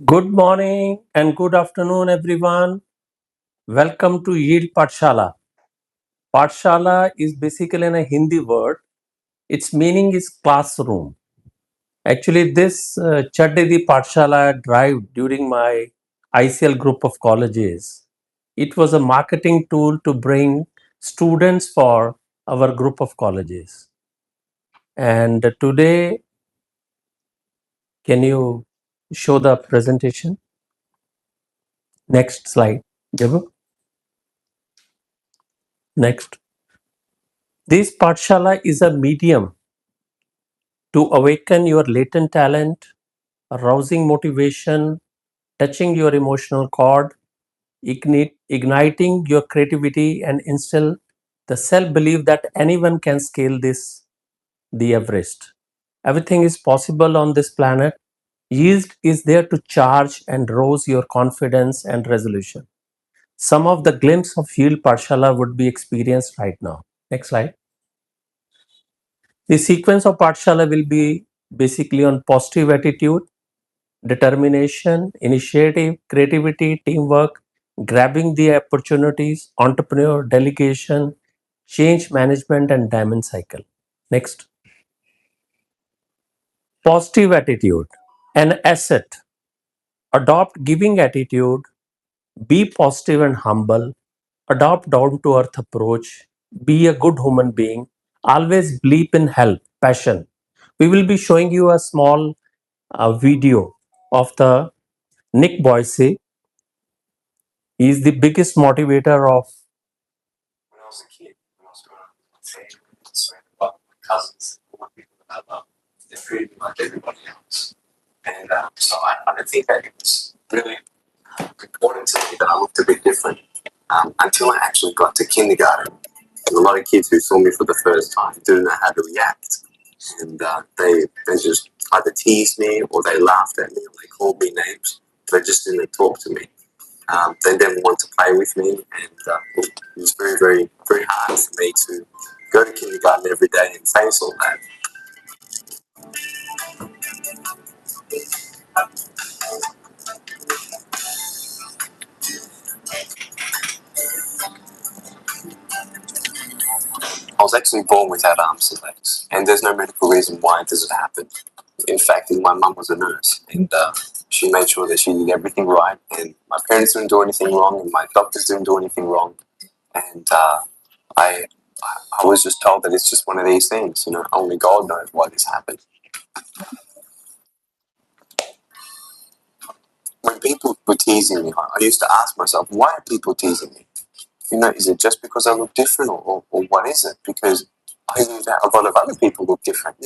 Good morning and good afternoon, everyone. Welcome to Yield Pathshala. Pathshala is basically a Hindi word. Its meaning is classroom. Actually, this Chadde di Pathshala drive during my ICL group of colleges, it was a marketing tool to bring students for our group of colleges. And today, can you show the presentation? Next slide. Jabu. Next. This Pathshala is a medium to awaken your latent talent, arousing motivation, touching your emotional chord, igniting your creativity, and instill the self belief that anyone can scale the Everest. Everything is possible on this planet. Yield is there to charge and rouse your confidence and resolution. Some of the glimpse of Yield Pathshala would be experienced right now. Next slide. The sequence of Pathshala will be basically on positive attitude, determination, initiative, creativity, teamwork, grabbing the opportunities, entrepreneur, delegation, change management, and diamond cycle. Next, positive attitude, an asset. Adopt giving attitude, be positive and humble, adopt down to earth approach, be a good human being, always believe in help, passion. We will be showing you a small video of the Nick Boyce. He is the biggest motivator of. When I was a kid, when I was growing up, I swear about my cousins, all the people that I love, they're treated me like everybody else. And so I think that it was really important to me that I looked a bit different until I actually got to kindergarten. There were a lot of kids who saw me for the first time didn't know how to react. And they just either teased me or they laughed at me or they called me names. They just didn't talk to me. They didn't want to play with me, and it was very, very, very hard for me to go to kindergarten every day and face all that. I was actually born without arms and legs, and there's no medical reason why this had happened. In fact, my mum was a nurse, and she made sure that she did everything right, and my parents didn't do anything wrong, and my doctors didn't do anything wrong, and I I was just told that it's just one of these things, only God knows why this happened. When people were teasing me, I used to ask myself, why are people teasing me? Is it just because I look different, or what is it? Because I knew that a lot of other people look different.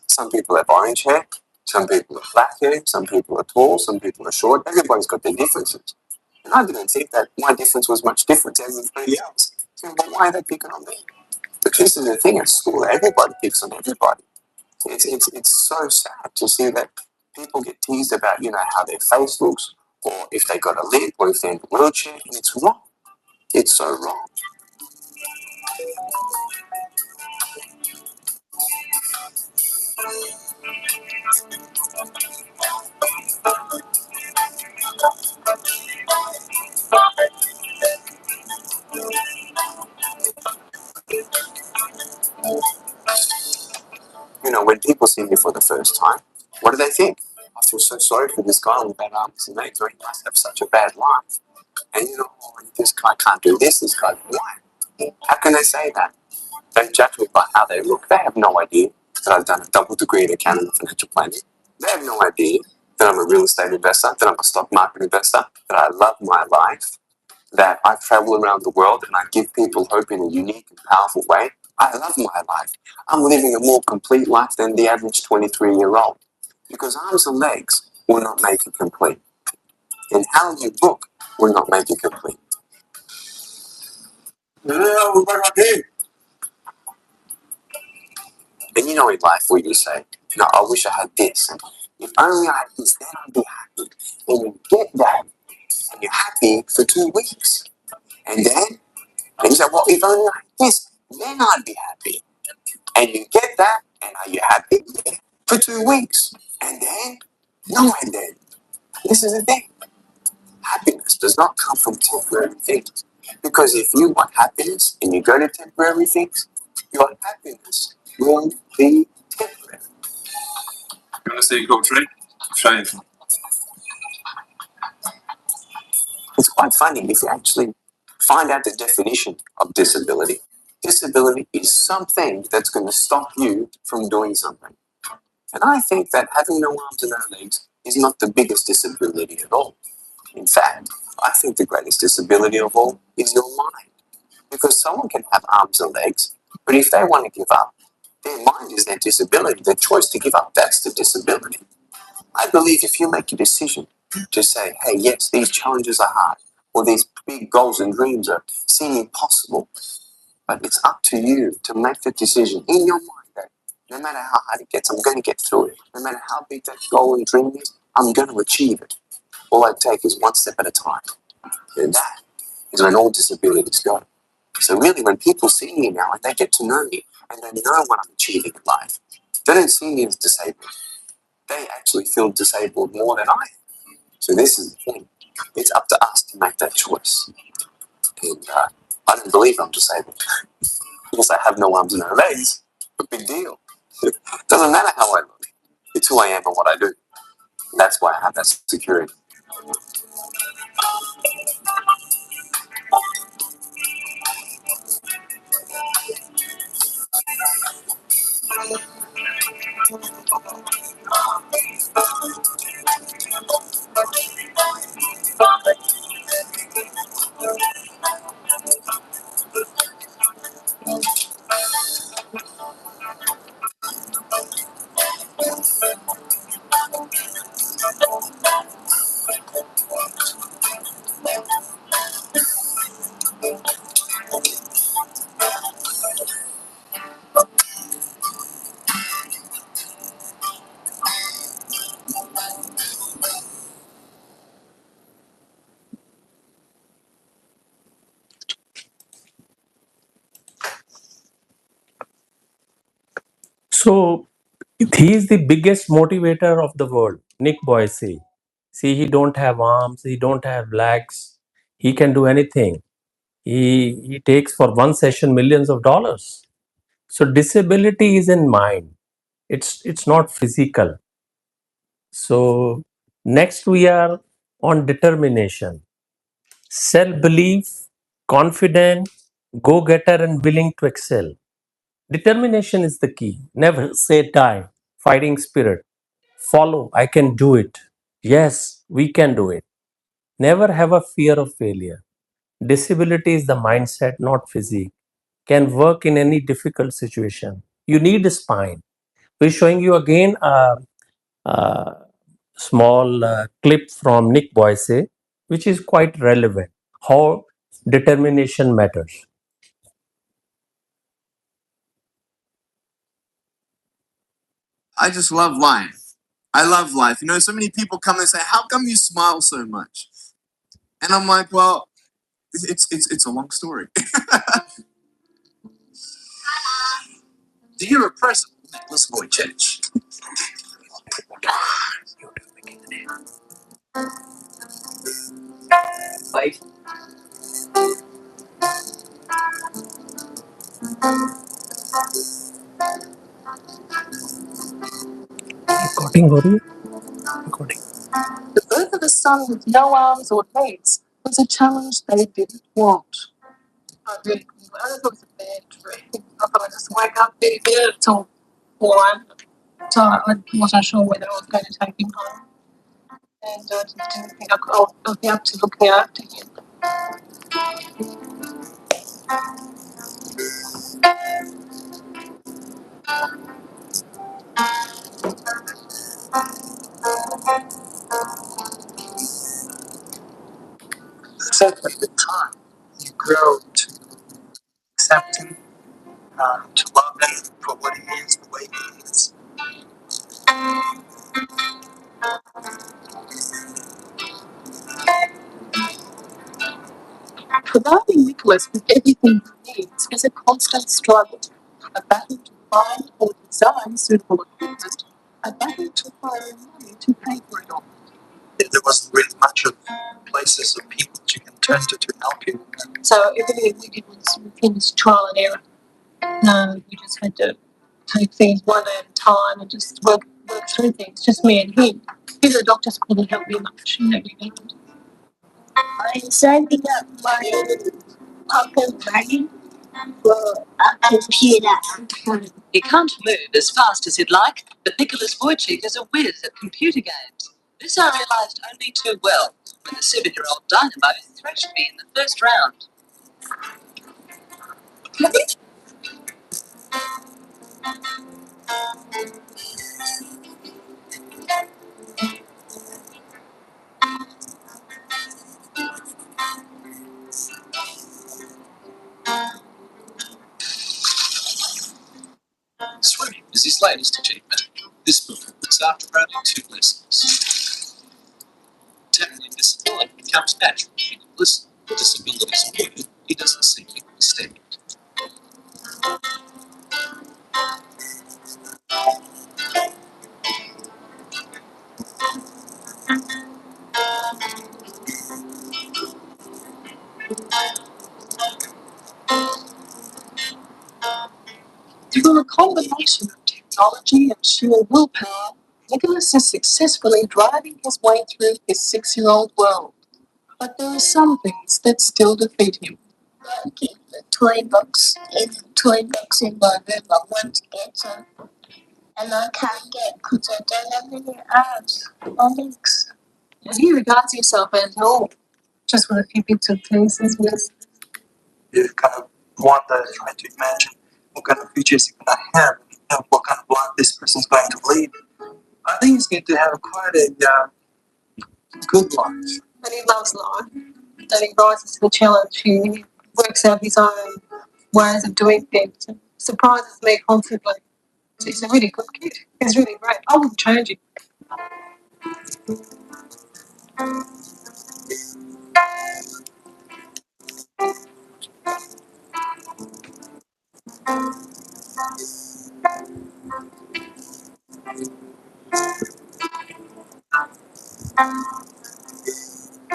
Some people have orange hair, some people have black hair, some people are tall, some people are short. Everybody's got their differences. And I didn't think that my difference was much different to everybody else. So, but why are they picking on me? But this is the thing at school, everybody picks on everybody. It's so sad to see that people get teased about, how their face looks, or if they got a limp, or if they're in a wheelchair, and it's wrong. It's so wrong. When people see me for the first time, what do they think? I feel so sorry for this guy with bad arms and legs, or he must have such a bad life. And this guy can't do this guy, why? How can they say that? They judge me by how they look. They have no idea that I've done a double degree in accounting and financial planning. They have no idea that I'm a real estate investor, that I'm a stock market investor, that I love my life, that I travel around the world and I give people hope in a unique and powerful way. I love my life. I'm living a more complete life than the average 23-year-old, because arms and legs will not make it complete. And how you look will not make it complete. And in life where you say, I wish I had this, and if only I had this, then I'd be happy. And you get that, and you're happy for 2 weeks. And then, and you say, well, if only I had this, then I'd be happy. And you get that, and are you happy? Yeah, for 2 weeks. And then, no, and then. This is the thing. Happiness does not come from temporary things. Because if you want happiness and you go to temporary things, your happiness will be temporary. You want to see a cool trick? Show you. It's quite funny if you actually find out the definition of disability. Disability is something that's going to stop you from doing something. And I think that having no arms and no legs is not the biggest disability at all. In fact, I think the greatest disability of all is your mind. Because someone can have arms and legs, but if they want to give up, their mind is their disability. Their choice to give up, that's the disability. I believe if you make a decision to say, hey, yes, these challenges are hard, or these big goals and dreams are seem impossible, but it's up to you to make the decision in your mind that no matter how hard it gets, I'm going to get through it. No matter how big that goal and dream is, I'm going to achieve it. All I take is one step at a time. And that is when all disabilities go. So really, when people see me now and they get to know me and they know what I'm achieving in life, they don't see me as disabled. They actually feel disabled more than I am. So this is the thing. It's up to us to make that choice. And I don't believe I'm disabled. Because I have no arms and no legs. But big deal. It doesn't matter how I look. It's who I am and what I do. And that's why I have that security. So he is the biggest motivator of the world, Nick Boyce. See, he don't have arms, he don't have legs, he can do anything. He takes for one session millions of dollars. So disability is in mind. It's not physical. So next we are on determination, self-belief, confident, go-getter and willing to excel. Determination is the key. Never say die. Fighting spirit. Follow. I can do it. Yes, we can do it. Never have a fear of failure. Disability is the mindset, not physique. Can work in any difficult situation. You need a spine. We're showing you again a small clip from Nick Boyce, which is quite relevant. How determination matters. I just love life. I love life. You know, so many people come and say, how come you smile so much? And I'm like, well, it's a long story. Do you repress Nicholas Wojcicki? Recording हो रही है? Recording. The birth of a son with no arms or legs was a challenge they didn't want. I really, I thought it was a bad dream. I thought I'd just wake up, be here till 1. So I wasn't sure whether I was going to take him home. And I just didn't think I'd be able to look after him. Certainly with time, you grow to accept him, to love him for what he is, the way he is. Providing Nicholas with everything he needs is a constant struggle, a battle to find or design suitable equipment, a battle to hire money to pay for it all. there wasn't really much of places or people that you can turn to help you. So everything we did was trial and error. No, we just had to take things one day at a time and just work through things, just me and him. Either doctors couldn't help me much in that regard. I'm signing up my pocket money for a computer. He can't move as fast as he'd like, but Nicholas Wojcik is a whiz at computer games. This I realised only too well when the 7-year-old Dynamo thrashed me in the first round. Swimming is his latest achievement. This book is after only 2 lessons. Tackling disability becomes natural for Nicholas. The disability's good, he doesn't seem to understand it. Through a combination of technology and sheer willpower, Nicholas is successfully driving his way through his 6-year-old world. But there are some things that still defeat him. Like in the toy box, in my room, I want to get some, and I can't get because I don't have any arms or legs. And he regards himself as normal, just with a few bits and pieces. You kind of wonder, trying to imagine what kind of futures you're going to have, and what kind of life this person's going to lead. I think he's going to have quite a good life. And he loves life. And he rises to the challenge. He works out his own ways of doing things and surprises me constantly. He's a really good kid. He's really great. I wouldn't change him.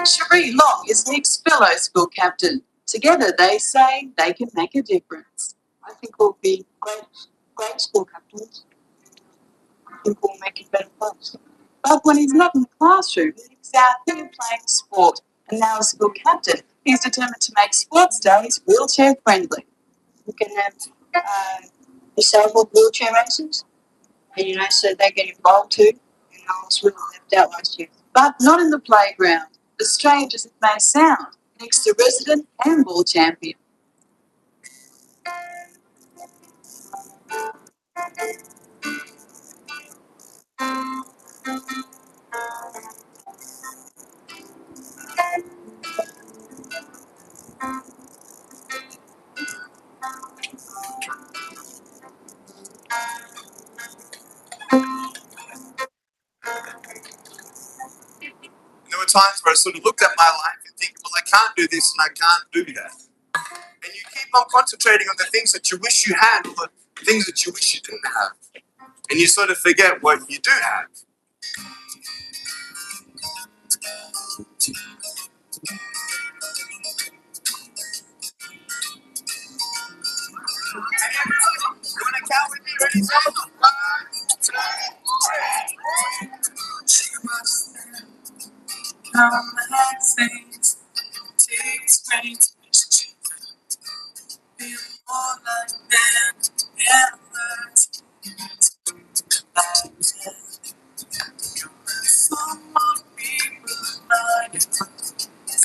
Cherie Long is Nick's fellow school captain. Together they say they can make a difference. I think we'll be great school captains. I think we'll make it better place. But when he's not in the classroom, he's out there playing sport. And now as school captain, he's determined to make sports days wheelchair friendly. We can have disabled wheelchair races, and so they get involved too. And I was really left out last year. But not in the playground. As strange as it may sound, Nick's a resident handball champion. There were times where I sort of looked at my life and think, well, I can't do this and I can't do that. And you keep on concentrating on the things that you wish you had or the things that you wish you didn't have. And you sort of forget what you do have. You want to count with me? Ready?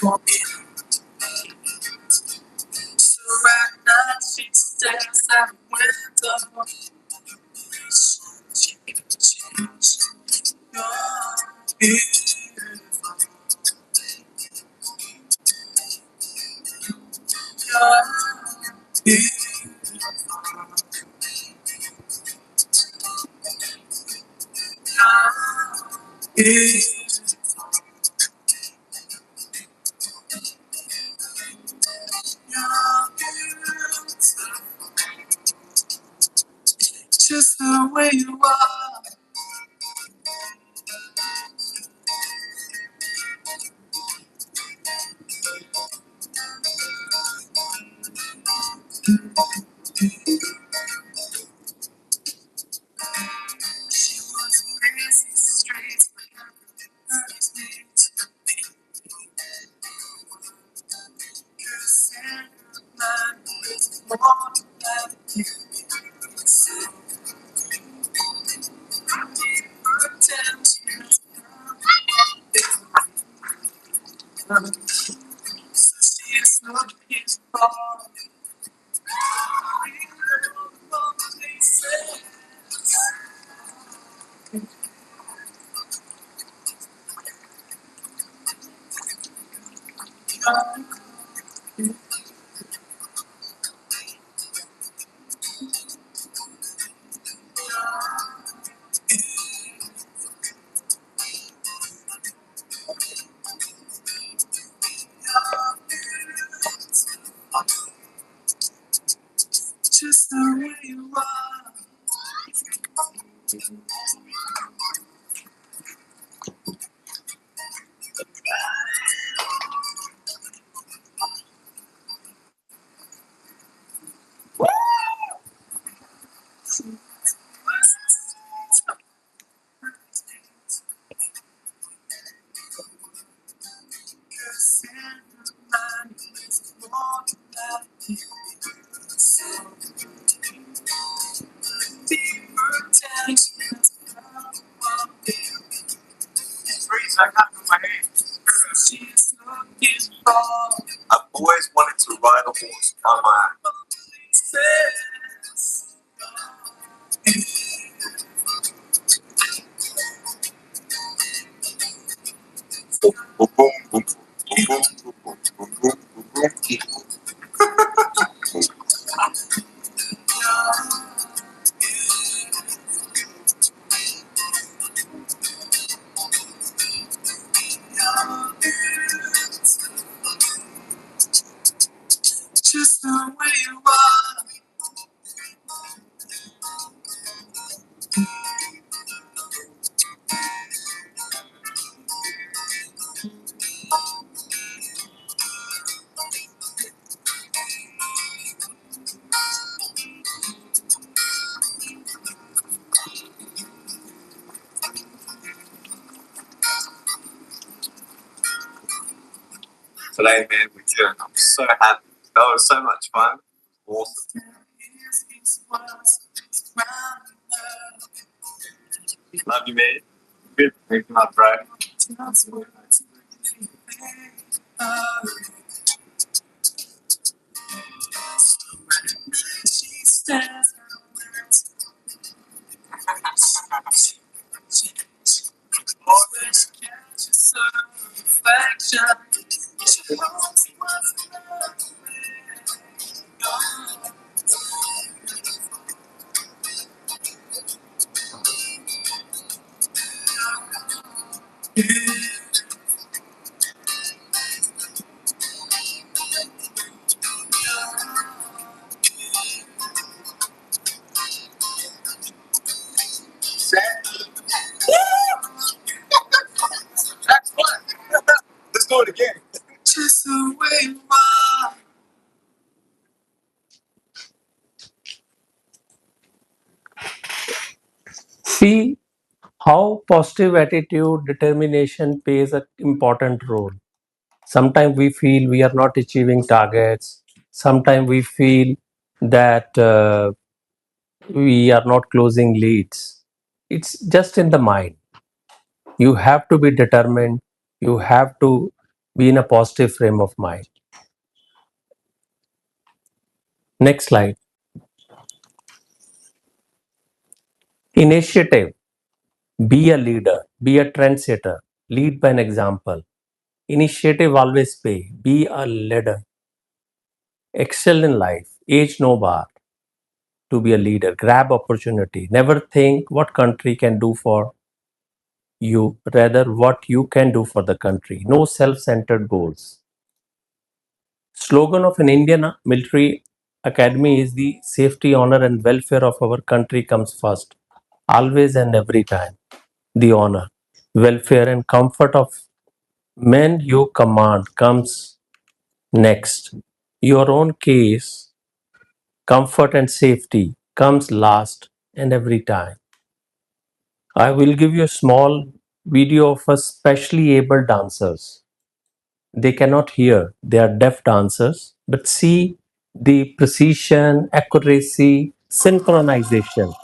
1, 2, 'Just the way you are. I've always wanted to ride a horse on my today, man, with you. I'm so happy. That was so much fun. Awesome. Love you, man. Good. Thank you, my bro. Let's do it again. Just the way you are. See how positive attitude, determination plays an important role. Sometimes we feel we are not achieving targets. Sometimes we feel that we are not closing leads. It's just in the mind. You have to be determined. You have to be in a positive frame of mind. Next slide. Initiative. Be a leader. Be a trendsetter. Lead by an example. Initiative always pay. Be a leader. Excel in life. Age no bar. To be a leader. Grab opportunity. Never think what country can do for you, rather what you can do for the country. No self-centered goals. Slogan of an Indian military academy is the safety, honor and welfare of our country comes first. Always and every time. The honor, welfare and comfort of men you command comes next. Your own case Comfort and safety comes last and every time. I will give you a small video of a specially able dancers. They cannot hear, they are deaf dancers, but see the precision, accuracy, synchronization.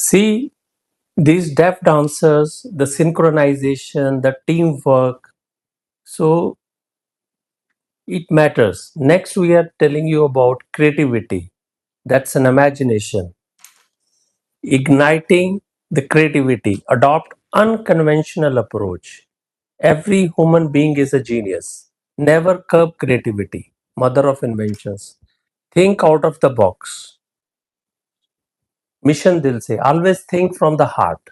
See, these deaf dancers, the synchronization, the teamwork, so it matters. Next, we are telling you about creativity. That's an imagination. Igniting the creativity, adopt unconventional approach. Every human being is a genius. Never curb creativity, mother of inventions. Think out of the box. Mission Dil Se, always think from the heart.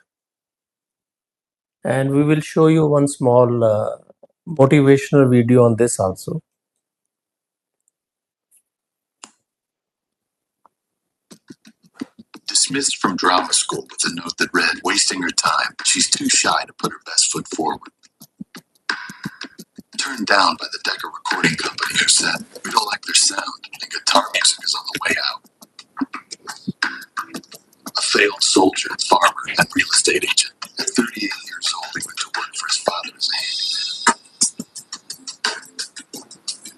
And we will show you one small motivational video on this also. Dismissed from drama school with a note that read, wasting her time. She's too shy to put her best foot forward. Turned down by the Decca recording company who said, we don't like their sound and guitar music is on the way out. A failed soldier, farmer, and real estate agent. At 38 years old, he went to work for his father as a handyman.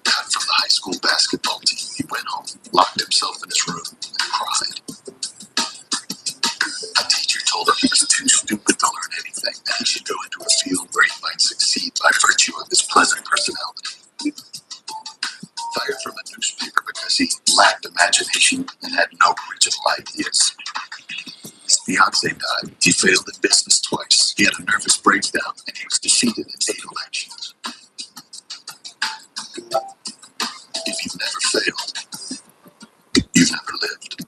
Cut from the high school basketball team, he went home, locked himself in his room, and cried. A teacher told him he was too stupid to learn anything, and he should go into a field where he might succeed by virtue of his pleasant personality. Fired from a newspaper because he lacked imagination and had no original ideas. His fiance died. He failed in business twice. He had a nervous breakdown, and he was defeated in 8 elections. If you've never failed, you've never lived.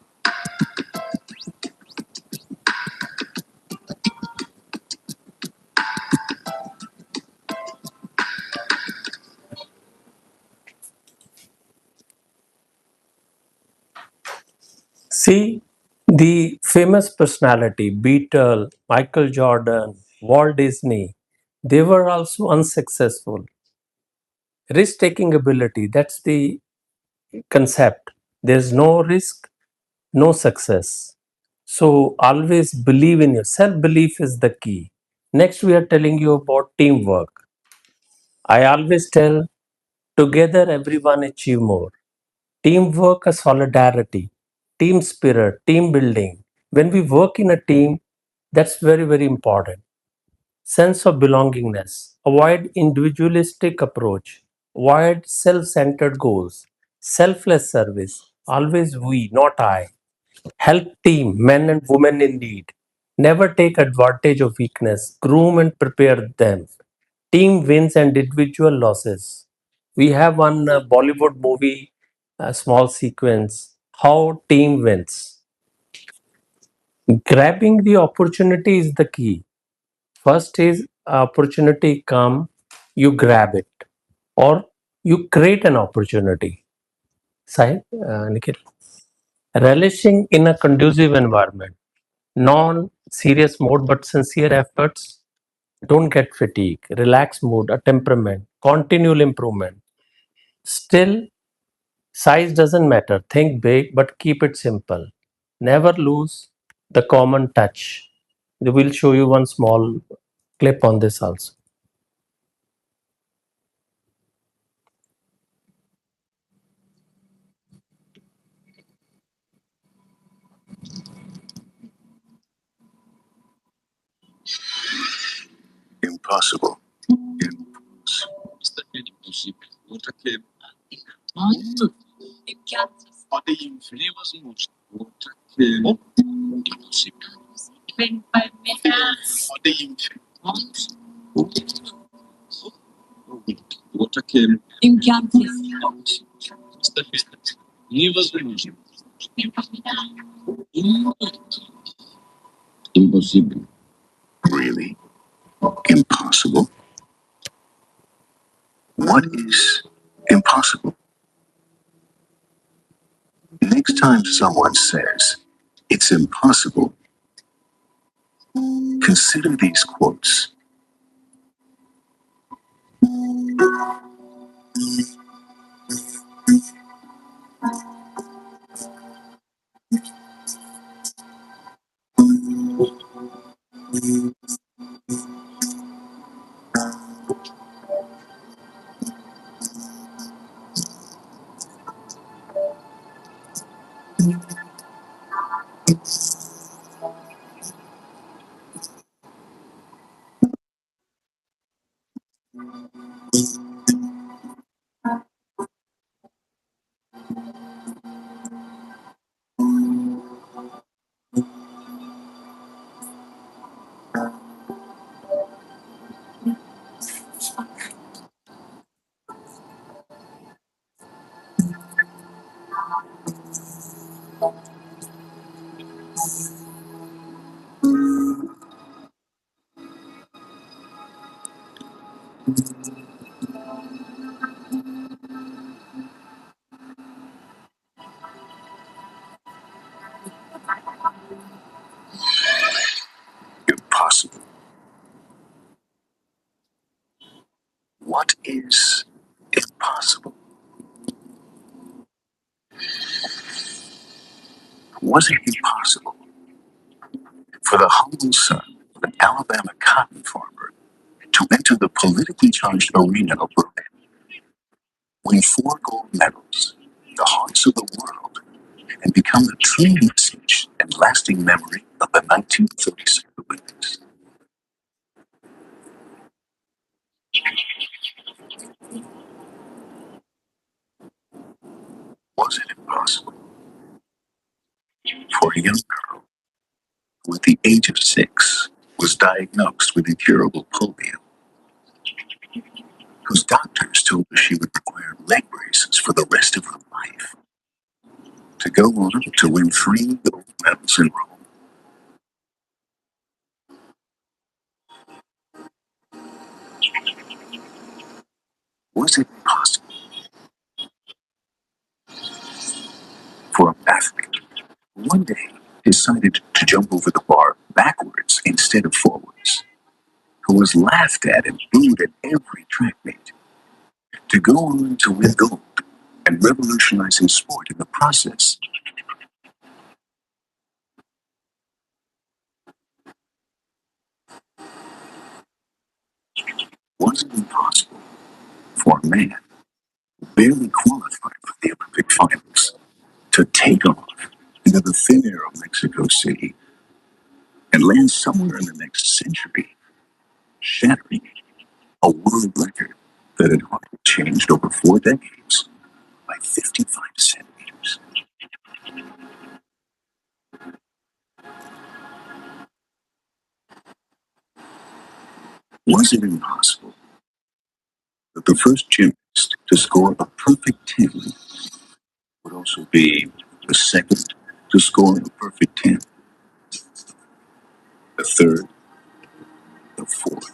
See, the famous personality, Beatle, Michael Jordan, Walt Disney, they were also unsuccessful. Risk taking ability, that's the concept. There's no risk, no success. So always believe in your self belief is the key. Next, we are telling you about teamwork. I always tell together everyone achieve more. Teamwork, a solidarity, team spirit, team building. When we work in a team, that's very, very important. Sense of belongingness. Avoid individualistic approach. Avoid self-centered goals. Selfless service. Always we, not I. Help team, men and women in need. Never take advantage of weakness. Groom and prepare them. Team wins and individual losses. We have one Bollywood movie, a small sequence, how team wins. Grabbing the opportunity is the key. First is opportunity come, you grab it, or you create an opportunity. Sai, Nikhil. Relishing in a conducive environment, non-serious mode but sincere efforts. Don't get fatigue, relaxed mood, a temperament, continual improvement. Still, size doesn't matter. Think big, but keep it simple. Never lose the common touch. We will show you one small clip on this also. Impossible. Really? Impossible? What is impossible? Next time someone says it's impossible, consider these quotes. What is impossible? Was it impossible for the humble son of an Alabama cotton farmer to enter the politically charged arena of Berlin, win 4 gold medals, the hearts of the world, and become the true message and lasting memory of the 1936 Olympics? Was it impossible for a young girl who, at the age of 6, was diagnosed with incurable polio, whose doctors told her she would require leg braces for the rest of her life, to go on to win 3 gold medals in Rome? Was it possible for an athlete who one day decided to jump over the bar backwards instead of forwards, who was laughed at and booed at every track meet, to go on to win gold and revolutionize his sport in the process? Was it impossible for a man who barely qualified for the Olympic finals to take off into the thin air of Mexico City and land somewhere in the next century, shattering a world record that had hardly changed over 4 decades by 55 centimeters? Was it impossible that the first gymnast to score a perfect 10 would also be the second to score a perfect 10, the third, the fourth,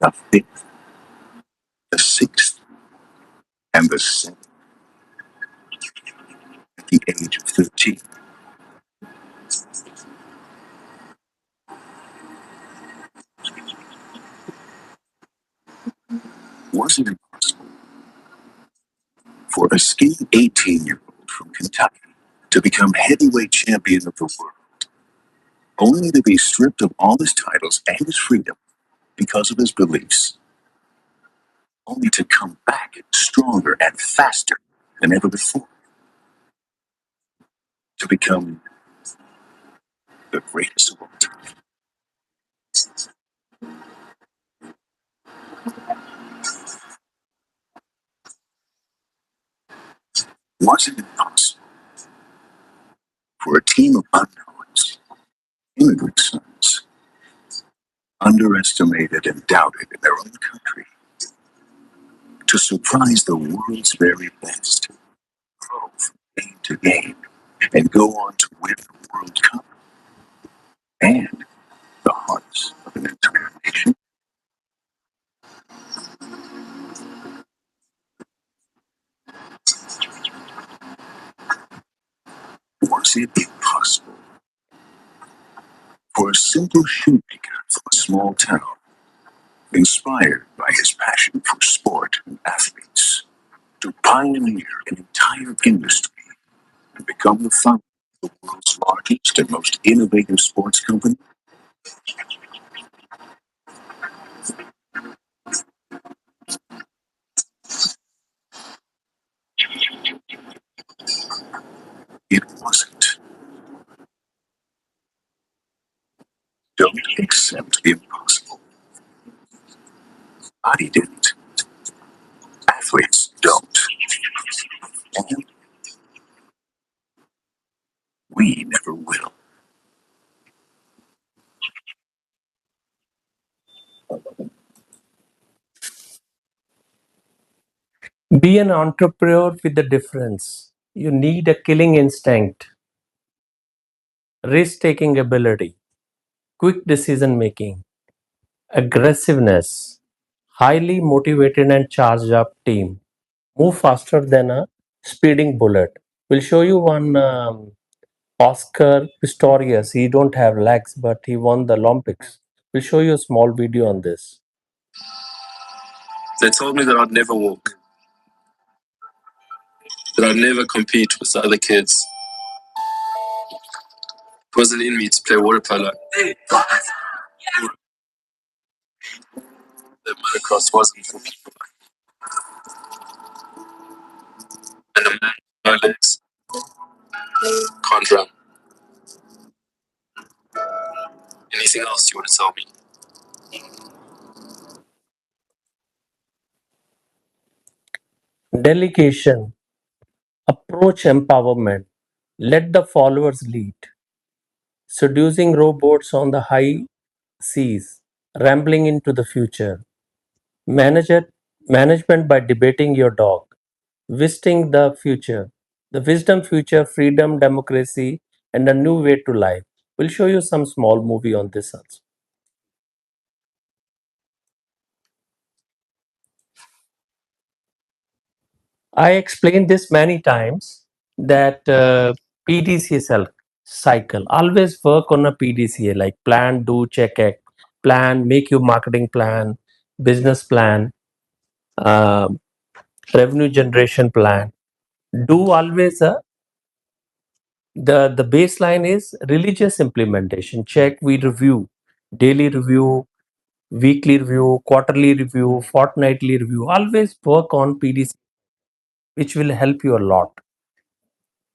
the fifth, the sixth, and the seventh at the age of 13? Was it impossible for a skinny 18-year-old from Kentucky to become heavyweight champion of the world, only to be stripped of all his titles and his freedom because of his beliefs, only to come back stronger and faster than ever before, to become the greatest of all time? Was it impossible for a team of unknowns, immigrant sons, underestimated and doubted in their own country, to surprise the world's very best, grow from game to game, and go on to win the World Cup and the hearts of an entire nation? Was it impossible for a simple shoemaker from a small town, inspired by his passion for sport and athletes, to pioneer an entire industry and become the founder of the world's largest and most innovative sports company? It wasn't. Don't accept the impossible. Body didn't. Athletes don't. And we never will. Be an entrepreneur with a difference. You need a killing instinct, risk taking ability, quick decision making, aggressiveness, highly motivated and charged up team. Move faster than a speeding bullet. We'll show you one Oscar Pistorius. He don't have legs, but he won the Olympics. We'll show you a small video on this. They told me that I'd never walk, that I'd never compete with the other kids. It wasn't in me to play water polo. That motocross wasn't for people. And a man with no legs can't run. Anything else you want to tell me? Delegation, approach empowerment, let the followers lead. Seducing rowboats on the high seas, rambling into the future. Manage it, management by debating your dog. Visiting the future. The wisdom future, freedom, democracy, and a new way to life. We'll show you some small movie on this also. I explained this many times that PDCA cycle. Always work on a PDCA like plan, do, check, act. Plan, make your marketing plan, business plan, uh, revenue generation plan. Do always the baseline is religious implementation. Check, we review, daily review, weekly review, quarterly review, fortnightly review. Always work on PDCA, which will help you a lot.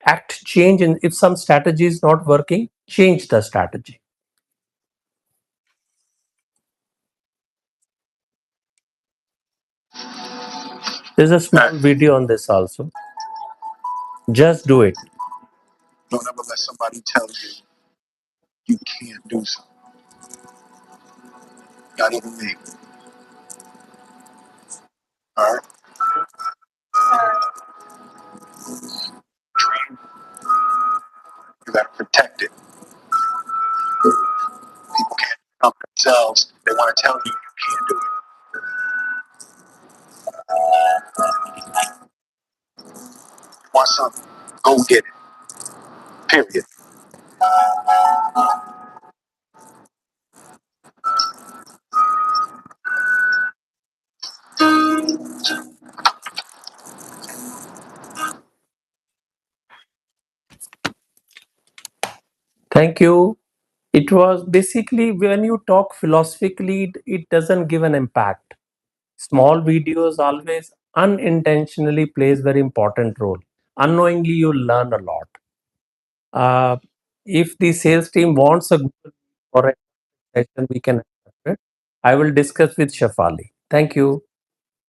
Act, change, and if some strategy is not working, change the strategy. There's a small video on this also. Just do it. Don't ever let somebody tell you you can't do something. Not even me. All right? Dream, you gotta protect it. People can't help themselves. They want to tell you you can't do it. Want something? Go get it. Period. Thank you. It was basically when you talk philosophically, it doesn't give an impact. Small videos always unintentionally plays very important role. Unknowingly, you learn a lot. Uh, if the sales team wants a Google or a session, we can accept it. I will discuss with Shafali. Thank you.